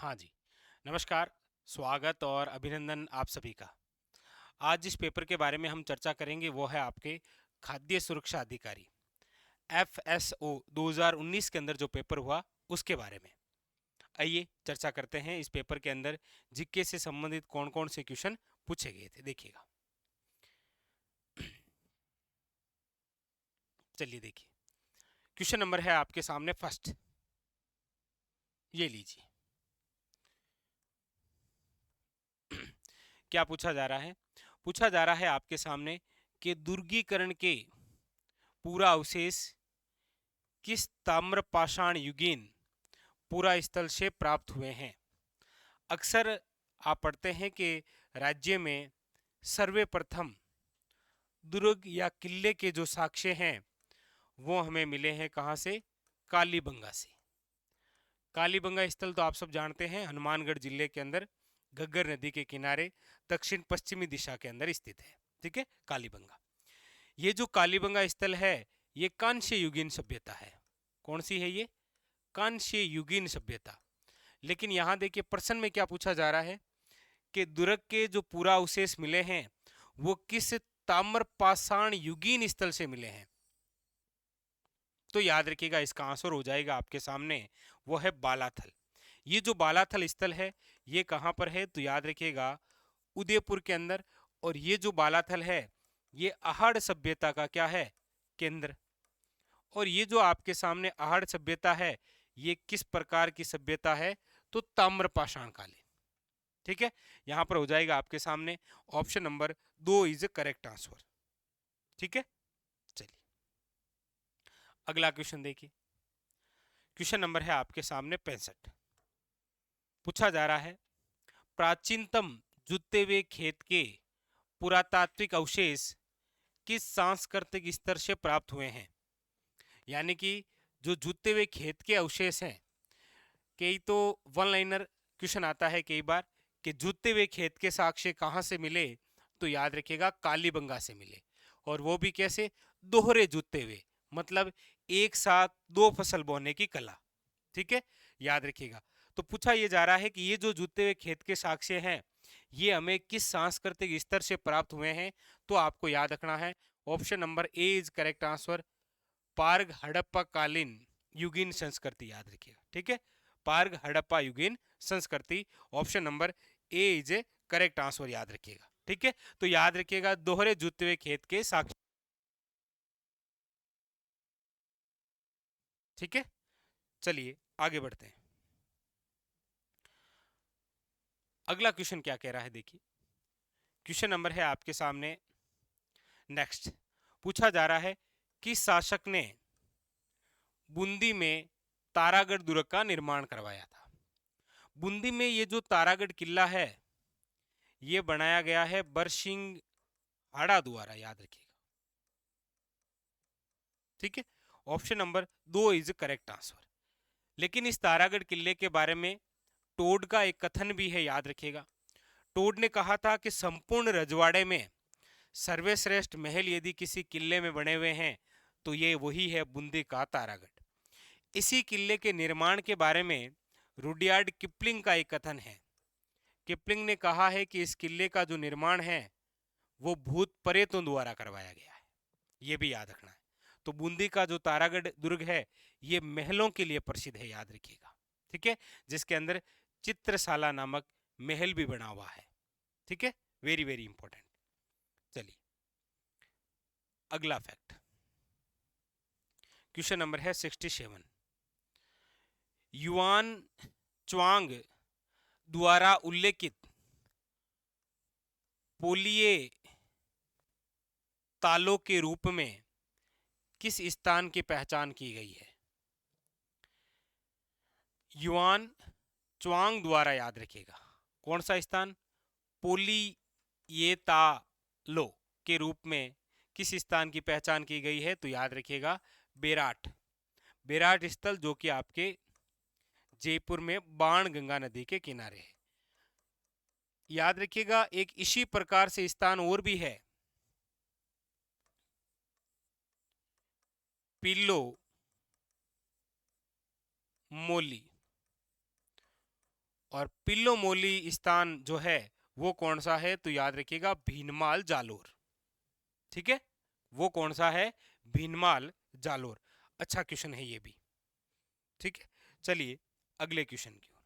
हाँ जी, नमस्कार, स्वागत और अभिनंदन आप सभी का। आज जिस पेपर के बारे में हम चर्चा करेंगे वो है आपके खाद्य सुरक्षा अधिकारी FSO 2019 के अंदर जो पेपर हुआ उसके बारे में। आइए चर्चा करते हैं इस पेपर के अंदर जीके से संबंधित कौन-कौन से क्वेश्चन पूछे गए थे, देखिएगा। चलिए देखिए, क्वेश्चन नंबर है आपके सामने फर्स्ट, ये लीजिए। क्या पूछा जा रहा है? पूछा जा रहा है आपके सामने कि दुर्गीकरण के पूरा अवशेष किस ताम्रपाषाण युगीन पूरा स्थल से प्राप्त हुए हैं। अक्सर आप पढ़ते हैं कि राज्य में सर्वप्रथम दुर्ग या किले के जो साक्ष्य हैं वो हमें मिले हैं कहाँ से? कालीबंगा से। कालीबंगा स्थल तो आप सब जानते हैं, हनुमानगढ़ जिले के अंदर घग्गर नदी के किनारे दक्षिण पश्चिमी दिशा के अंदर स्थित है। ठीक है, कालीबंगा। ये जो कालीबंगा स्थल है ये कांस्य युगीन सभ्यता है। कौन सी है ये? कांस्य युगीन सभ्यता। लेकिन यहां देखिए प्रश्न में क्या पूछा जा रहा है कि दुर्ग के जो पूरा अवशेष मिले हैं वो किस ताम्रपाषाण युगीन स्थल से मिले हैं। तो याद रखिएगा इसका आंसर हो जाएगा आपके सामने, वो है बालाथल। ये जो बालाथल स्थल है ये कहां पर है? तो याद रखिएगा उदयपुर के अंदर। और ये जो बालाथल है ये आहड़ सभ्यता का क्या है? केंद्र। और ये जो आपके सामने आहड़ सभ्यता है ये किस प्रकार की सभ्यता है? तो ताम्रपाषाण कालीन। ठीक है, यहां पर हो जाएगा आपके सामने option number 2 is correct answer. ठीक है, चलिए अगला क्वेश्चन देखिए। क्वेश्चन नंबर है आपके सामने 65। पूछा जा रहा है प्राचीनतम जुते हुए खेत के पुरातात्विक अवशेष किस सांस्कृतिक स्तर से प्राप्त हुए हैं। यानी कि जो जुते हुए खेत के अवशेष हैं, कई तो वन लाइनर क्वेश्चन आता है कई बार कि जुते हुए खेत के साक्ष्य कहाँ से मिले। तो याद रखिएगा कालीबंगा से मिले। और वो भी कैसे? दोहरे जुते हुए, मतलब एक साथ दो फसल बोने की कला। ठीक है, याद रखिएगा। तो पूछा ये जा रहा है कि ये जो जुते हुए खेत के साक्ष्य हैं ये हमें किस सांस्कृतिक स्तर से प्राप्त हुए हैं। तो आपको याद रखना है option number A is correct answer, पार्ग हड़प्पा कालीन युगीन संस्कृति। याद रखिएगा, ठीक है, पार्ग हड़प्पा युगीन संस्कृति। Option number A is A correct answer, याद रखिएगा। ठीक है, तो याद रखिएगा दोहरे जुते हुए खेत के साक्ष्य। ठीक है, चलिए आगे बढ़ते हैं। अगला क्वेश्चन क्या कह रहा है देखिए। क्वेश्चन नंबर है आपके सामने नेक्स्ट। पूछा जा रहा है कि शासक ने बूंदी में तारागढ़ दुर्ग का निर्माण करवाया था। बूंदी में ये जो तारागढ़ किला है ये बनाया गया है बरसिंह हाड़ा द्वारा। याद रखिएगा, ठीक है, option number 2 is correct answer. लेकिन इस तारागढ़ किले के बारे में टोड का एक कथन भी है, याद रखिएगा। टोड ने कहा था कि संपूर्ण रजवाड़े में सर्वश्रेष्ठ महल यदि किसी किले में बने हुए हैं तो ये वही है बूंदी का तारागढ़। इसी किले के निर्माण के बारे में रुडयार्ड किपलिंग का एक कथन है। किपलिंग ने कहा है कि इस किले का जो निर्माण है वो भूत प्रेतों द्वारा करवाया गया है। ये भी याद रखना है। तो बूंदी का जो तारागढ़ दुर्ग है ये महलों के लिए प्रसिद्ध है, याद रखिएगा। ठीक है, जिसके अंदर चित्रशाला नामक महल भी बना हुआ है। ठीक है, वेरी वेरी इंपॉर्टेंट। चलिए अगला फैक्ट, क्वेश्चन नंबर है 67। युआन च्वांग द्वारा उल्लेखित पोलिये तालों के रूप में किस स्थान की पहचान की गई है। युआन च्वांग द्वारा, याद रखिएगा, कौन सा स्थान? पोलियेतालो के रूप में किस स्थान की पहचान की गई है। तो याद रखिएगा बेराट। बेराट स्थल जो कि आपके जयपुर में बाण गंगा नदी के किनारे है। याद रखिएगा एक इसी प्रकार से स्थान और भी है, पिल्लो मोली। और पिल्लोमोली स्थान जो है वो कौन सा है, तो याद रखिएगा भीनमाल जालोर। ठीक है, वो कौन सा है, भीनमाल जालोर। अच्छा क्वेश्चन है ये भी। ठीक है, चलिए अगले क्वेश्चन की ओर।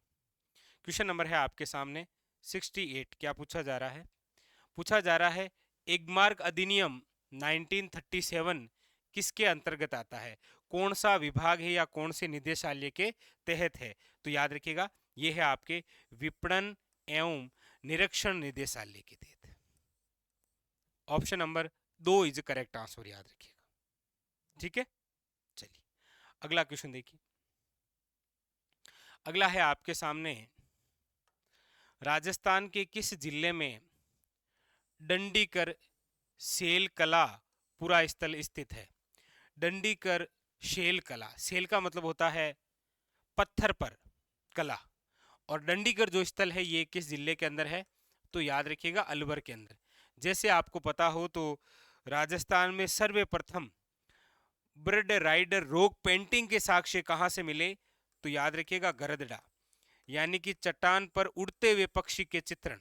क्वेश्चन नंबर है आपके सामने 68। क्या पूछा जा रहा है, पूछा जा रहा है एगमार्क अधिनियम 1937 किसके अंतर्गत आता है, कौन सा विभाग है या कौन से निदेशालय के तहत है, तो याद रखिएगा ये है आपके विपणन एवं निरीक्षण निदेशालय के तहत। Option number 2 is correct answer, याद रखिएगा। ठीक है, चलिए अगला क्वेश्चन देखिए। अगला है आपके सामने राजस्थान के किस जिले में डंडीकर शेल कला पूरा स्थल स्थित है। डंडीकर शेल कला, शेल का मतलब होता है पत्थर पर कला, और डंडीकर जो स्थल है ये किस जिले के अंदर है, तो याद रखिएगा अलवर के अंदर। जैसे आपको पता हो तो राजस्थान में सर्वप्रथम ब्रड राइडर रॉक पेंटिंग के साक्ष्य कहाँ से मिले, तो याद रखिएगा गरदड़ा, यानी कि चट्टान पर उड़ते हुए पक्षी के चित्रण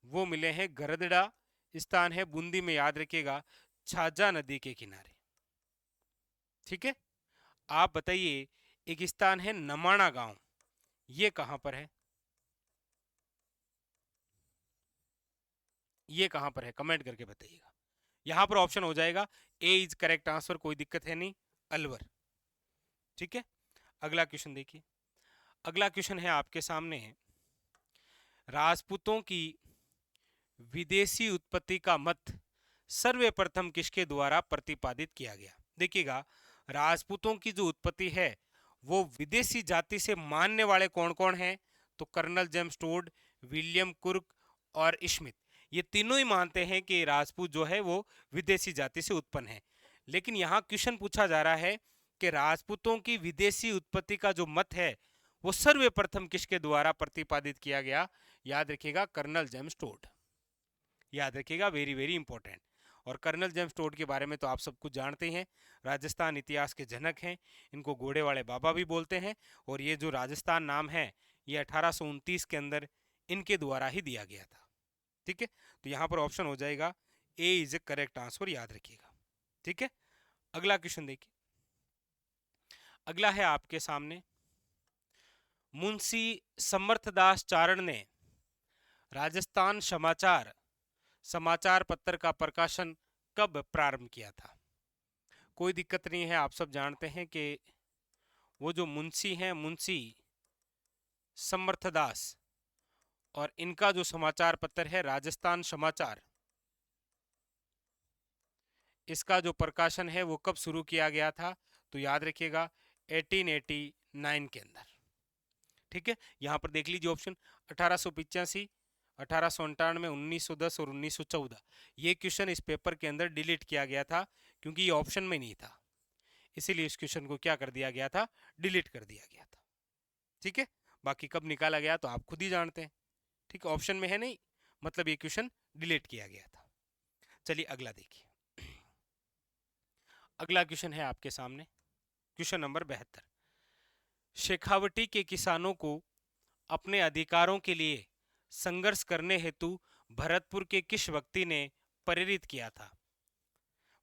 वो मिले हैं गरदड़ा। स्थान है बूंदी में, याद रखिएगा छाजा नदी के किनारे। ठीक है, आप बताइए एक स्थान है नमाणा गांव, ये कहां पर है, ये कहां पर है, कमेंट करके बताइएगा। यहां पर ऑप्शन हो जाएगा ए इज करेक्ट आंसर, कोई दिक्कत है नहीं, अलवर। ठीक है, अगला क्वेश्चन देखिए। अगला क्वेश्चन है आपके सामने, राजपूतों की विदेशी उत्पत्ति का मत सर्वप्रथम किसके द्वारा प्रतिपादित किया गया। देखिएगा राजपूतों की जो उत्पत्ति है वो विदेशी जाति से मानने वाले कौन कौन हैं, तो कर्नल जेम्स टोड, विलियम कुर्क और स्मिथ, ये तीनों ही मानते हैं कि राजपूत जो है वो विदेशी जाति से उत्पन्न है। लेकिन यहाँ क्वेश्चन पूछा जा रहा है कि राजपूतों की विदेशी उत्पत्ति का जो मत है वो सर्वप्रथम किसके द्वारा प्रतिपादित किया गया, याद रखिएगा कर्नल जेम्स टोड, याद रखिएगा, वेरी वेरी इंपॉर्टेंट। और कर्नल जेम्स टोड के बारे में तो आप सब कुछ जानते ही हैं, राजस्थान इतिहास के जनक हैं, इनको घोड़े वाले बाबा भी बोलते हैं। और ये जो राजस्थान नाम है ये 1829 के अंदर इनके द्वारा ही दिया गया था। ठीक है, तो यहाँ पर ऑप्शन हो जाएगा ए इज ए करेक्ट आंसर, याद रखिएगा। ठीक है, अगला क्वेश्चन देखिए। अगला है आपके सामने, मुंशी समर्थदास चारण ने राजस्थान समाचार समाचार पत्र का प्रकाशन कब प्रारंभ किया था। कोई दिक्कत नहीं है, आप सब जानते हैं कि वो जो मुंशी हैं मुंशी समर्थदास, और इनका जो समाचार पत्र है राजस्थान समाचार, इसका जो प्रकाशन है वो कब शुरू किया गया था, तो याद रखिएगा 1889 के अंदर। ठीक है, यहाँ पर देख लीजिए ऑप्शन 1885, 1898, 1910 और 1914। ये क्वेश्चन इस पेपर के अंदर डिलीट किया गया था क्योंकि ये ऑप्शन में नहीं था, इसीलिए इस क्वेश्चन को क्या कर दिया गया था, डिलीट कर दिया गया था। ठीक है, बाकी कब निकाला गया तो आप खुद ही जानते हैं। ठीक है, ऑप्शन में है नहीं, मतलब ये क्वेश्चन डिलीट किया गया था। चलिए अगला देखिए। अगला क्वेश्चन है आपके सामने, क्वेश्चन नंबर 72। शेखावटी के किसानों को अपने अधिकारों के लिए संघर्ष करने हेतु भरतपुर के किस व्यक्ति ने प्रेरित किया था।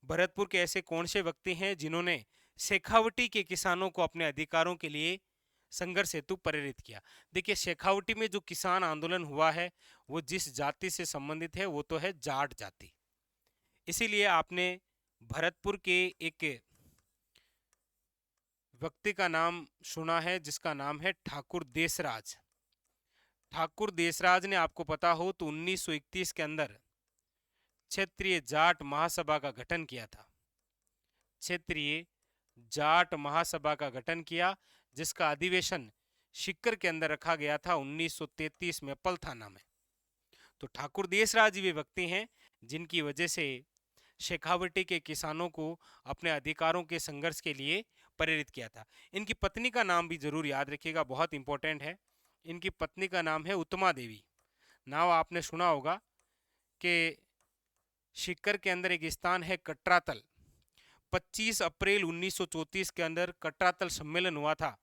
भरतपुर के ऐसे कौन से व्यक्ति हैं जिन्होंने शेखावटी के किसानों को अपने अधिकारों के लिए संघर्ष हेतु प्रेरित किया। देखिए शेखावटी में जो किसान आंदोलन हुआ है वो जिस जाति से संबंधित है वो तो है जाट जाति, इसीलिए आपने भरतपुर के एक व्यक्ति का नाम सुना है जिसका नाम है ठाकुर देसराज। ठाकुर देसराज ने, आपको पता हो तो 1931 के अंदर क्षेत्रीय जाट महासभा का गठन किया था, क्षेत्रीय जाट महासभा का गठन किया, जिसका अधिवेशन सिक्कर के अंदर रखा गया था 1933 में पलथाना में। तो ठाकुर देसराज वे व्यक्ति हैं जिनकी वजह से शेखावटी के किसानों को अपने अधिकारों के संघर्ष के लिए प्रेरित किया था। इनकी पत्नी का नाम भी जरूर याद रखिएगा, बहुत इंपॉर्टेंट है। इनकी पत्नी का नाम है उत्तमा देवी। नाम आपने सुना होगा कि सिक्कर के अंदर एक स्थान है कटरातल, 25 अप्रैल 1934 के अंदर कटरातल सम्मेलन हुआ था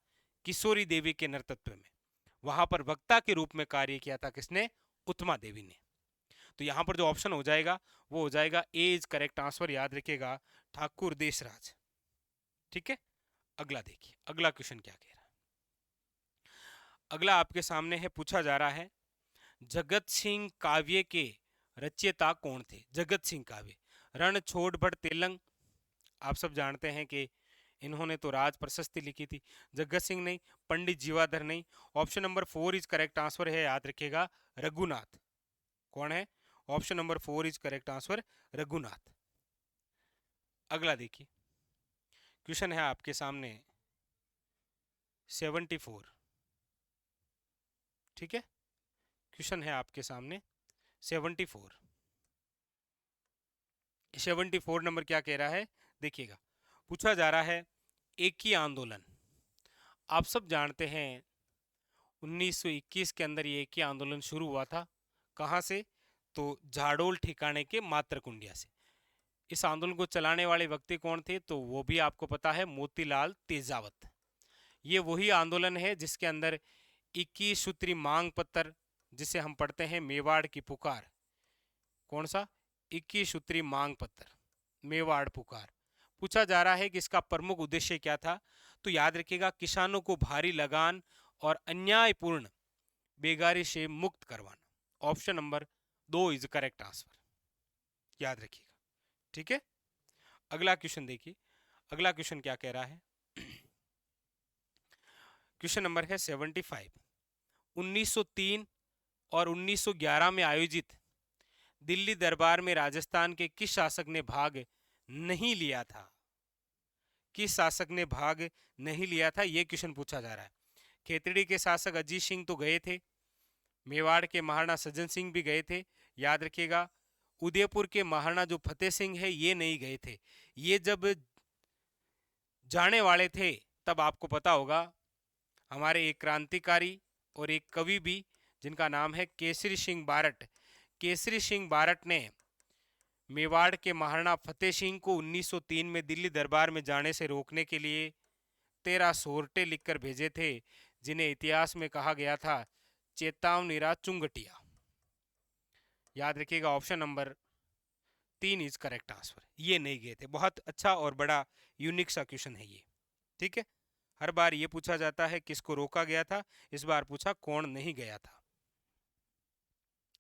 किशोरी देवी के नेतृत्व में। वहां पर वक्ता के रूप में कार्य किया था किसने? उत्तमा देवी ने। तो यहां पर जो ऑप्शन हो जाएगा वो हो जाएगा ए इज करेक्ट आंसर, याद रखिएगा, ठाकुर देशराज। ठीक है, अगला देखिए, अगला क्वेश्चन क्या कह रहा है। अगला आपके सामने है, पूछा जा रहा है जगत सिंह काव्य के रचयिता कौन थे? जगत सिंह काव्य, रण छोड़ भट तेलंग, आप सब जानते हैं कि इन्होंने तो राज प्रशस्ति लिखी थी। जगत सिंह नहीं, पंडित जीवाधर नहीं। Option number 4 is correct answer है, याद रखिएगा, रघुनाथ। कौन है? Option number 4 is correct answer, Raghunath. अगला देखिए, क्वेश्चन है आपके सामने 74। ठीक है, क्वेश्चन है आपके सामने 74। 74 नंबर क्या कह रहा है, देखिएगा। पूछा जा रहा है एक ही आंदोलन, आप सब जानते हैं 1921 के अंदर ये एक ही आंदोलन शुरू हुआ था। कहाँ से? तो झाड़ोल ठिकाने के मातरकुंडिया से। इस आंदोलन को चलाने वाले व्यक्ति कौन थे? तो वो भी आपको पता है, मोतीलाल तेजावत। ये वही आंदोलन है जिसके अंदर 21 सूत्री मांग पत्र, जिसे हम पढ़ते हैं मेवाड़ की पुकार। कौन सा? 21 सूत्री मांग पत्र, मेवाड़ पुकार। पूछा जा रहा है कि इसका प्रमुख उद्देश्य क्या था? तो याद रखिएगा, किसानों को भारी लगान और अन्यायपूर्ण बेगारी से मुक्त करवाना। Option number 2 is correct answer, याद रखिएगा। ठीक है, अगला क्वेश्चन देखिए, अगला क्वेश्चन क्या कह रहा है। क्वेश्चन नंबर है 75। 1903 और 1911 में आयोजित दिल्ली दरबार में राजस्थान के किस शासक ने भाग नहीं लिया था? किस शासक ने भाग नहीं लिया था, यह क्वेश्चन पूछा जा रहा है। खेतड़ी के शासक अजीत सिंह तो गए थे, मेवाड़ के महाराणा सज्जन सिंह भी गए थे, याद रखिएगा। उदयपुर के महाराणा जो फतेह सिंह है ये नहीं गए थे। ये जब जाने वाले थे तब आपको पता होगा, हमारे एक क्रांतिकारी और एक कवि भी, जिनका नाम है केसरी सिंह बारट। केसरी सिंह बारट ने मेवाड़ के महाराणा फतेह सिंह को 1903 में दिल्ली दरबार में जाने से रोकने के लिए 13 सोरटे लिखकर भेजे थे, जिन्हें इतिहास में कहा गया था चेतावनीरा चुंगटिया। याद रखिएगा, option number 3 is correct answer. ये नहीं गए थे। बहुत अच्छा और बड़ा यूनिक सा क्वेश्चन है ये। ठीक है, हर बार ये पूछा जाता है किसको रोका गया था, इस बार पूछा कौन नहीं गया था।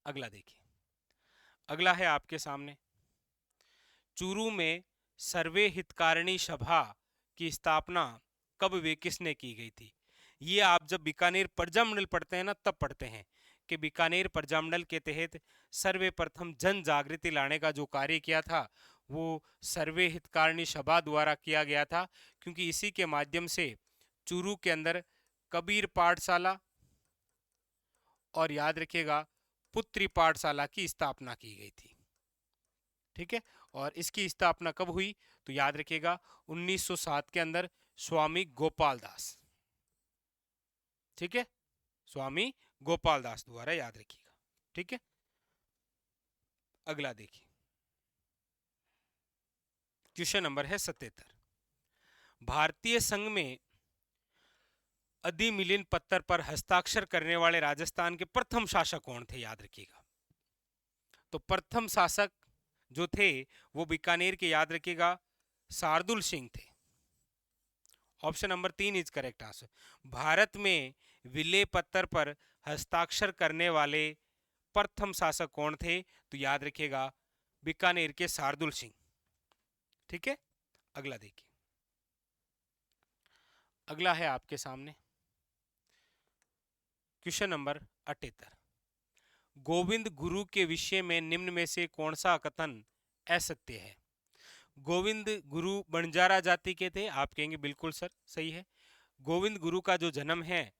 अगला देखिए, अगला है आपके सामने, चूरू में सर्वे हितकारिणी सभा की स्थापना कब व किसने की गई थी? ये आप जब बीकानेर प्रजामंडल पढ़ते हैं ना तब पढ़ते हैं कि बीकानेर प्रजामंडल के तहत सर्वप्रथम जन जागृति लाने का जो कार्य किया था वो सर्वे हितकारिणी सभा द्वारा किया गया था, क्योंकि इसी के माध्यम से चूरू के अंदर कबीर पाठशाला और याद रखिएगा पुत्री पाठशाला की स्थापना की गई थी। ठीक है, और इसकी स्थापना कब हुई? तो याद रखिएगा 1907 के अंदर स्वामी गोपाल दास। ठीक है, स्वामी गोपाल दास द्वारा, याद रखिएगा। ठीक है, अगला देखिए, क्वेश्चन नंबर है 77। भारतीय संघ में अधिमिलिन पत्र पर हस्ताक्षर करने वाले राजस्थान के प्रथम शासक कौन थे? याद रखिएगा। तो प्रथम शासक जो थे वो बीकानेर के, याद रखिएगा, शार्दुल सिंह थे। Option number 3 is correct answer. Bharat में विलेय पत्र पर हस्ताक्षर करने वाले प्रथम शासक कौन थे? तो याद रखिएगा, बीकानेर के शार्दुल सिंह। ठीक है, अगला देखिए, अगला है आपके सामने क्वेश्चन नंबर 78। गोविंद गुरु के विषय में निम्न में से कौन सा कथन असत्य है? गोविंद गुरु बंजारा जाति के थे, आप कहेंगे बिल्कुल सर सही है। गोविंद गुरु का जो जन्म है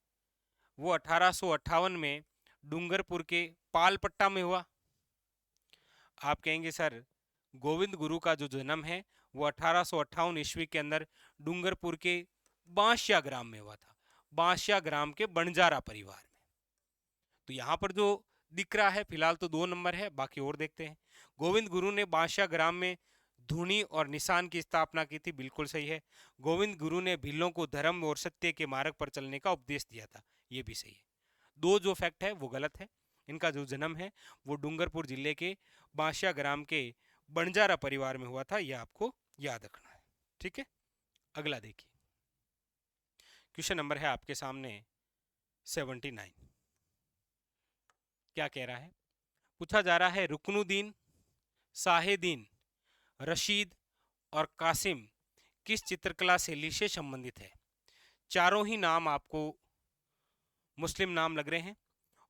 वो 1858 में डूंगरपुर के पालपट्टा में हुआ। आप कहेंगे सर गोविंद गुरु का जो जन्म है वो 1858 ईस्वी के अंदर डूंगरपुर के बांसिया ग्राम में हुआ था, बांसिया ग्राम के बंजारा परिवार में। तो यहाँ पर जो दिख रहा है फिलहाल तो 2 नंबर है, बाकी और देखते हैं। गोविंद गुरु ने बांसिया ग्राम में धुनी और निशान की स्थापना की थी, बिल्कुल सही है। गोविंद गुरु ने भीलों को धर्म और सत्य के मार्ग पर चलने का उपदेश दिया था, ये भी सही है। दो जो फैक्ट है वो गलत है। इनका जो जन्म है वो डूंगरपुर जिले के बांसिया ग्राम के बंजारा परिवार में हुआ था, यह आपको याद रखना है। ठीक है, अगला देखिए, क्वेश्चन नंबर है आपके सामने 79। क्या कह रहा है? पूछा जा रहा है रुकनुद्दीन, साहेदीन, रशीद और कासिम किस चित्रकला शैली से संबंधित है? चारों ही नाम आपको मुस्लिम नाम लग रहे हैं,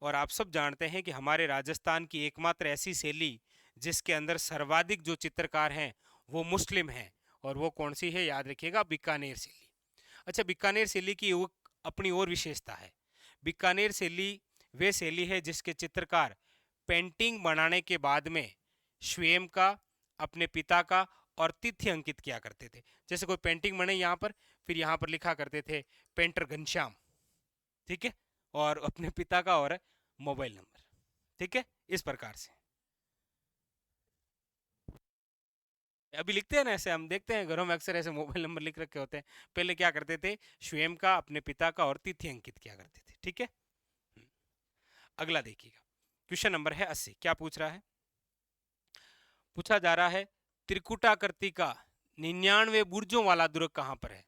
और आप सब जानते हैं कि हमारे राजस्थान की एकमात्र ऐसी शैली जिसके अंदर सर्वाधिक जो चित्रकार हैं वो मुस्लिम हैं, और वो कौन सी है? याद रखिएगा, बीकानेर शैली। अच्छा, बीकानेर शैली की वो अपनी और विशेषता है। बीकानेर शैली वे शैली है जिसके चित्रकार पेंटिंग बनाने के बाद में स्वयं का, अपने पिता का और तिथि अंकित किया करते थे। जैसे कोई पेंटिंग बने यहाँ पर, फिर यहाँ पर लिखा करते थे पेंटर घनश्याम, ठीक है, और अपने पिता का और मोबाइल नंबर। ठीक है, इस प्रकार से अभी लिखते हैं ना, ऐसे हम देखते हैं घरों में अक्सर ऐसे मोबाइल नंबर लिख रखे होते हैं। पहले क्या करते थे? स्वयं का, अपने पिता का और तिथि अंकित किया करते थे। ठीक है, अगला देखिएगा, क्वेश्चन नंबर है 80। क्या पूछ रहा है? पूछा जा रहा है त्रिकुटाकृति का 99 बुर्जों वाला दुर्ग कहां पर है?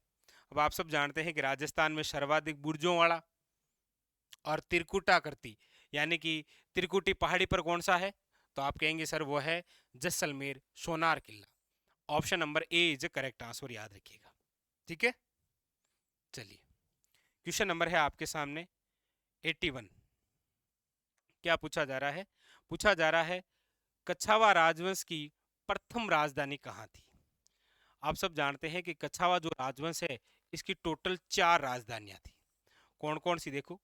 अब आप सब जानते हैं कि राजस्थान में सर्वाधिक बुर्जों वाला और त्रिकुटाकृति यानी कि त्रिकुटी पहाड़ी पर कौन सा है? तो आप कहेंगे सर वो है जैसलमेर सोनार किला। Option number A is correct answer, याद रखिएगा। ठीक है, चलिए, क्वेश्चन नंबर है आपके सामने 81। क्या पूछा जा रहा है? पूछा जा रहा है कछावा राजवंश की प्रथम राजधानी कहाँ थी? आप सब जानते हैं कि कछावा जो राजवंश है इसकी टोटल 4 राजधानियां थी। कौन कौन सी? देखो,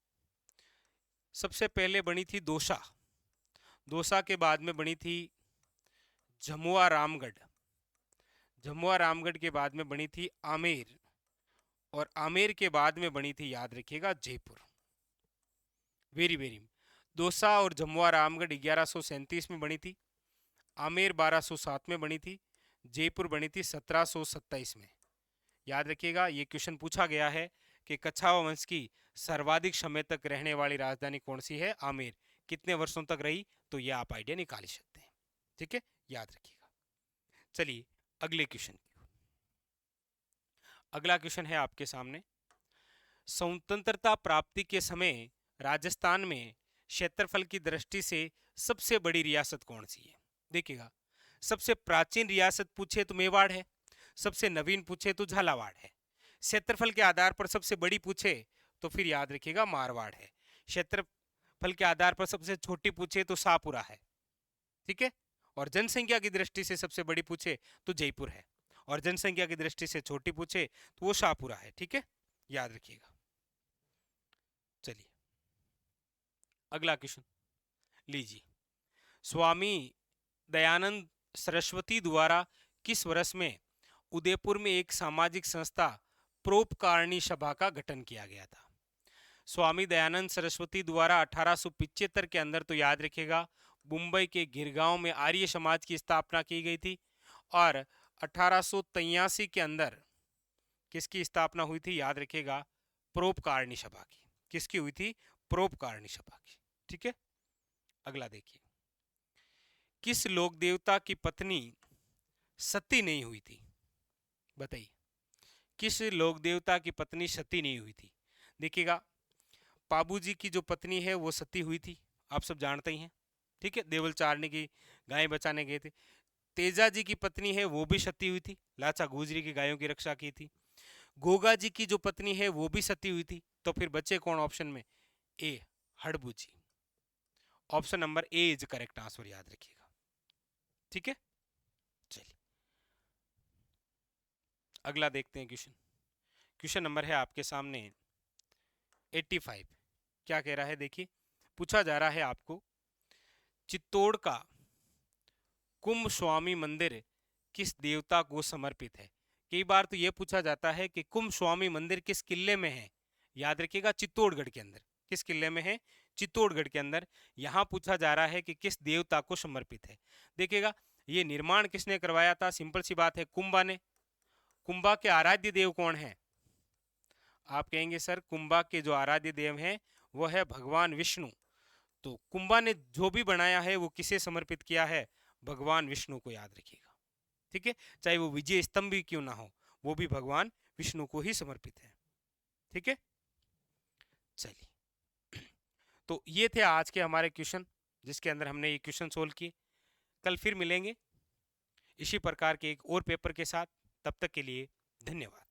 सबसे पहले बनी थी दौसा, दौसा के बाद में बनी थी झमुआ रामगढ़, झमुआ रामगढ़ के बाद में बनी थी आमेर, और आमेर के बाद में बनी थी, याद रखिएगा, जयपुर। वेरी वेरी, दौसा और झमुआ रामगढ़ 1137 में बनी थी, आमेर 1207 में बनी थी, जयपुर बनी थी 1727 में। याद रखिएगा, ये क्वेश्चन पूछा गया है कि कछावा वंश की सर्वाधिक समय तक रहने वाली राजधानी कौन सी है? आमेर। कितने वर्षों तक रही? तो ये आप आइडिया निकाल सकते हैं। ठीक है, याद रखिएगा। चलिए, अगले क्वेश्चन, अगला क्वेश्चन है आपके सामने, स्वतंत्रता प्राप्ति के समय राजस्थान में क्षेत्रफल की दृष्टि से सबसे बड़ी रियासत कौन सी है? देखिएगा, सबसे प्राचीन रियासत पूछे तो मेवाड़ है, सबसे नवीन पूछे तो झालावाड़ है, क्षेत्रफल के आधार पर सबसे बड़ी पूछे तो फिर याद रखिएगा मारवाड़ है, क्षेत्रफल के आधार पर सबसे छोटी पूछे तो शाहपुरा है। ठीक है, और जनसंख्या की दृष्टि से सबसे बड़ी पूछे तो जयपुर है, और जनसंख्या की दृष्टि से छोटी पूछे तो वो शाहपुरा है। ठीक है, याद रखिएगा। चलिए, अगला क्वेश्चन लीजिए, स्वामी दयानंद सरस्वती द्वारा किस वर्ष में उदयपुर में एक सामाजिक संस्था परोपकारिणी सभा का गठन किया गया था? स्वामी दयानंद सरस्वती द्वारा 1875 के अंदर, तो याद रखिएगा, मुंबई के गिरगांव में आर्य समाज की स्थापना की गई थी, और 1883 के अंदर किसकी स्थापना हुई थी? याद रखिएगा, परोपकारिणी सभा की। किसकी हुई थी? परोपकारिणी सभा की। ठीक है, अगला देखिए, किस लोक देवता की पत्नी सती नहीं हुई थी? बताइए, किस लोक देवता की पत्नी सती नहीं हुई थी? देखिएगा, पाबू जी की जो पत्नी है वो सती हुई थी, आप सब जानते ही हैं। ठीक है, देवल चारने की गायें बचाने गए थे। तेजा जी की पत्नी है वो भी सती हुई थी, लाचा गुजरी की गायों की रक्षा की थी। गोगा जी की जो पत्नी है वो भी सती हुई थी। तो फिर बचे कौन ऑप्शन में? A, Harbu ji. Option number A is correct answer, याद रखिएगा। ठीक है, चलिए, अगला देखते हैं क्वेश्चन। क्वेश्चन नंबर है आपके सामने 85। क्या कह रहा है? देखिए, पूछा जा रहा है आपको चित्तौड़ का कुंभ स्वामी मंदिर किस देवता को समर्पित है? कई बार तो यह पूछा जाता है कि कुंभ स्वामी मंदिर किस किले में है? याद रखिएगा, चित्तौड़गढ़ के अंदर। किस किले में है? चित्तौड़गढ़ के अंदर। यहां पूछा जा रहा है कि किस देवता को समर्पित है। देखिएगा, ये निर्माण किसने करवाया था? सिंपल सी बात है, कुंभा ने। कुंभा के आराध्य देव कौन है? आप कहेंगे सर कुंभा के जो आराध्य देव हैं वो है भगवान विष्णु। तो कुंभा ने जो भी बनाया है वो किसे समर्पित किया है? भगवान विष्णु को याद रखिएगा। ठीक है, चाहे वो विजय स्तंभ भी क्यों ना हो, वो भी भगवान विष्णु को ही समर्पित है। ठीक है, चलिए तो ये थे आज के हमारे क्वेश्चन, जिसके अंदर हमने ये क्वेश्चन सोल्व किए। कल फिर मिलेंगे इसी प्रकार के एक और पेपर के साथ। तब तक के लिए धन्यवाद।